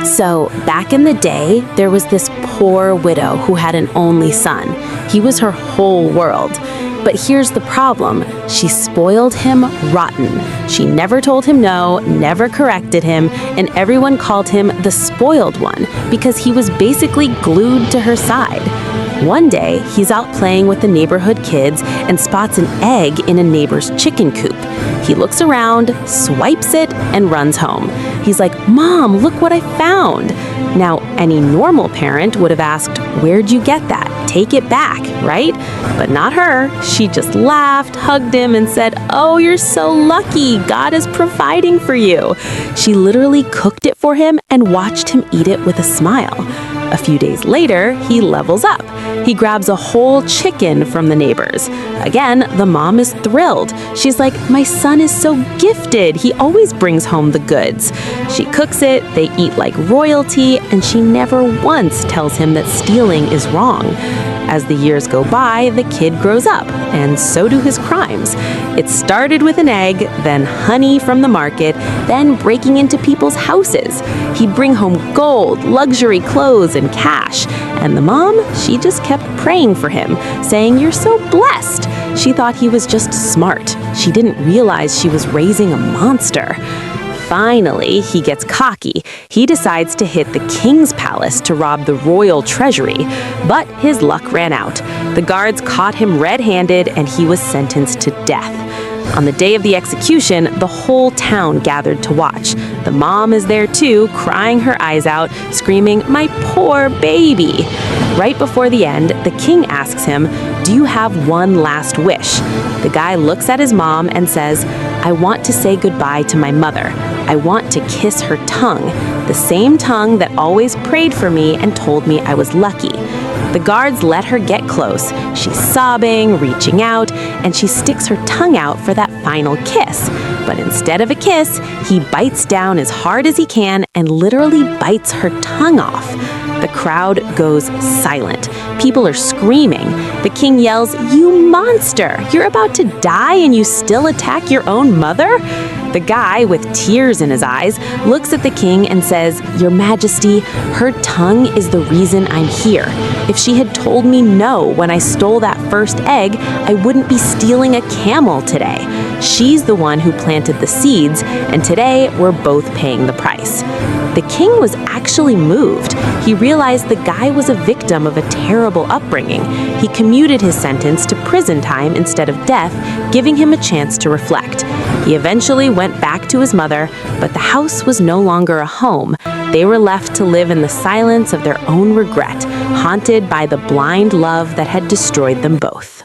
So, back in the day, there was this poor widow who had an only son. He was her whole world. But here's the problem. She spoiled him rotten. She never told him no, never corrected him, and everyone called him the spoiled one because he was basically glued to her side. One day, he's out playing with the neighborhood kids and spots an egg in a neighbor's chicken coop. He looks around, swipes it, and runs home. He's like, "Mom, look what I found." Now, any normal parent would have asked, "Where'd you get that? Take it back," right? But not her. She just laughed, hugged him, and said, "Oh, you're so lucky. God is providing for you." She literally cooked it for him and watched him eat it with a smile. A few days later, he levels up. He grabs a whole chicken from the neighbors. Again, the mom is thrilled. She's like, "My son is so gifted. He always brings home the goods." She cooks it, they eat like royalty, and she never once tells him that stealing is wrong. As the years go by, the kid grows up, and so do his crimes. It started with an egg, then honey from the market, then breaking into people's houses. He'd bring home gold, luxury clothes, and cash. And the mom, she just kept praying for him, saying, "You're so blessed." She thought he was just smart. She didn't realize she was raising a monster. Finally, he gets cocky. He decides to hit the king's palace to rob the royal treasury, but his luck ran out. The guards caught him red-handed and he was sentenced to death. On the day of the execution, the whole town gathered to watch. The mom is there too, crying her eyes out, screaming, "My poor baby." Right before the end, the king asks him, "Do you have one last wish?" The guy looks at his mom and says, "I want to say goodbye to my mother. I want to kiss her tongue, the same tongue that always prayed for me and told me I was lucky." The guards let her get close. She's sobbing, reaching out, and she sticks her tongue out for that final kiss. But instead of a kiss, he bites down as hard as he can and literally bites her tongue off. The crowd goes silent. People are screaming. The king yells, "You monster! You're about to die and you still attack your own mother?" The guy, with tears in his eyes, looks at the king and says, "Your Majesty, her tongue is the reason I'm here. If she had told me no when I stole that first egg, I wouldn't be stealing a camel today. She's the one who planted the seeds, and today we're both paying the price." The king was actually moved. He realized the guy was a victim of a terrible upbringing. He commuted his sentence to prison time instead of death, giving him a chance to reflect. He eventually went back to his mother, but the house was no longer a home. They were left to live in the silence of their own regret, haunted by the blind love that had destroyed them both.